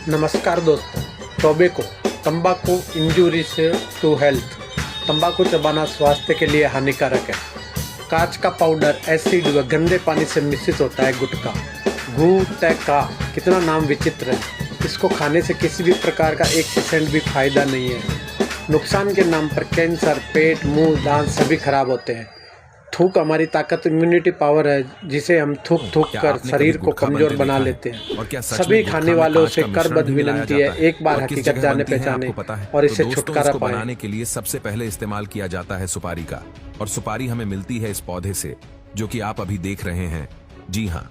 नमस्कार दोस्तों, टोबैको तंबाकू इंजुरीज टू हेल्थ। तंबाकू चबाना स्वास्थ्य के लिए हानिकारक है। कांच का पाउडर एसिड व गंदे पानी से मिश्रित होता है। गुटखा गुटखा कितना नाम विचित्र है। इसको खाने से किसी भी प्रकार का 1% भी फायदा नहीं है। नुकसान के नाम पर कैंसर, पेट, मुंह, दांत सभी खराब होते हैं। थूक हमारी ताकत, इम्यूनिटी पावर है, जिसे हम थूक कर शरीर को कमजोर बना लेते हैं। सभी खाने वालों से करबद्ध विनती है, एक बार हकीकत जाने पहचाने और इससे छुटकारा पाएं। बनाने के लिए सबसे पहले इस्तेमाल किया जाता है सुपारी का, और सुपारी हमें मिलती है इस पौधे से जो कि आप अभी देख रहे हैं। जी हाँ,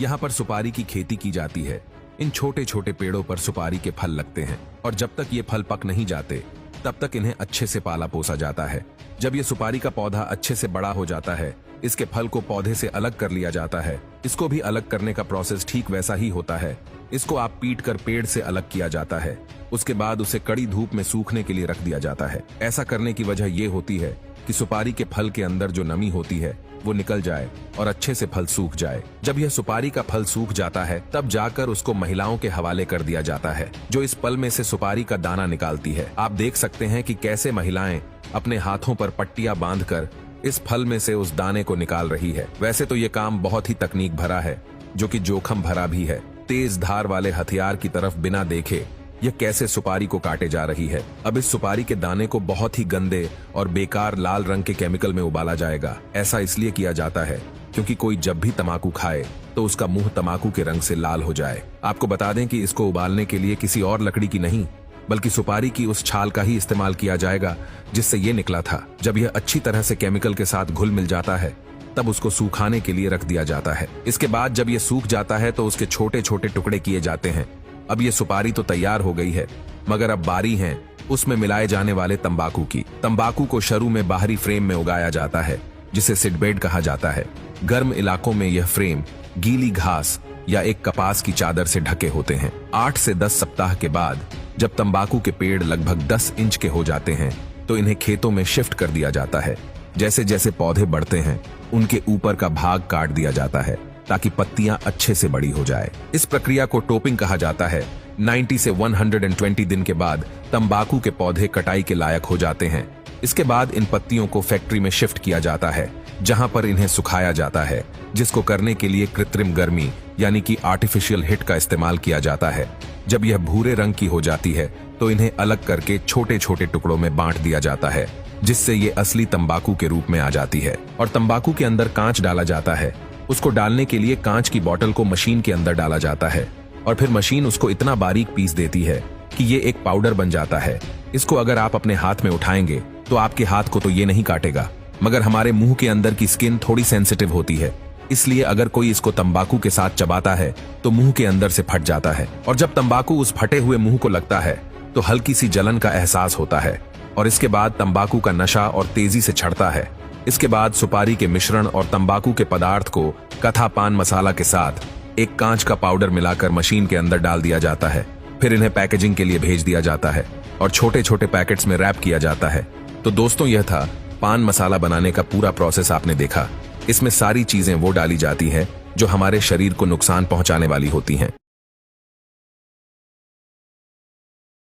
यहाँ पर सुपारी की खेती की जाती है। इन छोटे छोटे पेड़ों पर सुपारी के फल लगते हैं और जब तक ये फल पक नहीं जाते तब तक इन्हें अच्छे से पाला पोसा जाता है। जब ये सुपारी का पौधा अच्छे से बड़ा हो जाता है, इसके फल को पौधे से अलग कर लिया जाता है। इसको भी अलग करने का प्रोसेस ठीक वैसा ही होता है। इसको आप पीट कर पेड़ से अलग किया जाता है। उसके बाद उसे कड़ी धूप में सूखने के लिए रख दिया जाता है। ऐसा करने की वजह ये होती है कि सुपारी के फल के अंदर जो नमी होती है वो निकल जाए और अच्छे से फल सूख जाए। जब यह सुपारी का फल सूख जाता है तब जाकर उसको महिलाओं के हवाले कर दिया जाता है, जो इस पल में से सुपारी का दाना निकालती है। आप देख सकते हैं कि कैसे महिलाएं अपने हाथों पर पट्टियां बांधकर इस फल में से उस दाने को निकाल रही है। वैसे तो ये काम बहुत ही तकनीक भरा है, जो कि जोखिम भरा भी है। तेज धार वाले हथियार की तरफ बिना देखे यह कैसे सुपारी को काटे जा रही है। अब इस सुपारी के दाने को बहुत ही गंदे और बेकार लाल रंग के केमिकल में उबाला जाएगा। ऐसा इसलिए किया जाता है क्योंकि कोई जब भी तंबाकू खाए तो उसका मुंह तंबाकू के रंग से लाल हो जाए। आपको बता दें कि इसको उबालने के लिए किसी और लकड़ी की नहीं बल्कि सुपारी की उस छाल का ही इस्तेमाल किया जाएगा जिससे ये निकला था। जब यह अच्छी तरह से केमिकल के साथ घुल मिल जाता है तब उसको सूखाने के लिए रख दिया जाता है। इसके बाद जब यह सूख जाता है तो उसके छोटे छोटे टुकड़े किए जाते हैं। अब ये सुपारी तो तैयार हो गई है, मगर अब बारी है उसमें मिलाए जाने वाले तंबाकू की। तंबाकू को शुरू में बाहरी फ्रेम में उगाया जाता है जिसे सीडबेड कहा जाता है। गर्म इलाकों में यह फ्रेम गीली घास या एक कपास की चादर से ढके होते हैं। 8 से 10 सप्ताह के बाद जब तंबाकू के पेड़ लगभग 10 इंच के हो जाते हैं तो इन्हें खेतों में शिफ्ट कर दिया जाता है। जैसे जैसे पौधे बढ़ते हैं उनके ऊपर का भाग काट दिया जाता है ताकि पत्तियां अच्छे से बड़ी हो जाए। इस प्रक्रिया को टोपिंग कहा जाता है। 90 से 120 दिन के बाद तंबाकू के पौधे कटाई के लायक हो जाते हैं। इसके बाद इन पत्तियों को फैक्ट्री में शिफ्ट किया जाता है जहां पर इन्हें सुखाया जाता है, जिसको करने के लिए कृत्रिम गर्मी यानी कि आर्टिफिशियल हीट का इस्तेमाल किया जाता है। जब यह भूरे रंग की हो जाती है तो इन्हें अलग करके छोटे छोटे टुकड़ों में बांट दिया जाता है, जिससे ये असली तंबाकू के रूप में आ जाती है। और तंबाकू के अंदर कांच डाला जाता है। उसको डालने के लिए कांच की बोतल को मशीन के अंदर डाला जाता है और फिर मशीन उसको इतना बारीक पीस देती है कि ये एक पाउडर बन जाता है। इसको अगर आप अपने हाथ में उठाएंगे तो आपके हाथ को तो ये नहीं काटेगा, मगर हमारे मुंह के अंदर की स्किन थोड़ी सेंसिटिव होती है, इसलिए अगर कोई इसको तंबाकू के साथ चबाता है तो मुंह के अंदर से फट जाता है। और जब तंबाकू उस फटे हुए मुंह को लगता है तो हल्की सी जलन का एहसास होता है और इसके बाद तंबाकू का नशा और तेजी से चढ़ता है। इसके बाद सुपारी के मिश्रण और तंबाकू के पदार्थ को कथा पान मसाला के साथ एक कांच का पाउडर मिलाकर मशीन के अंदर डाल दिया जाता है। फिर इन्हें पैकेजिंग के लिए भेज दिया जाता है और छोटे छोटे पैकेट्स में रैप किया जाता है। तो दोस्तों, यह था पान मसाला बनाने का पूरा प्रोसेस। आपने देखा, इसमें सारी चीजें वो डाली जाती हैं जो हमारे शरीर को नुकसान पहुंचाने वाली होती हैं।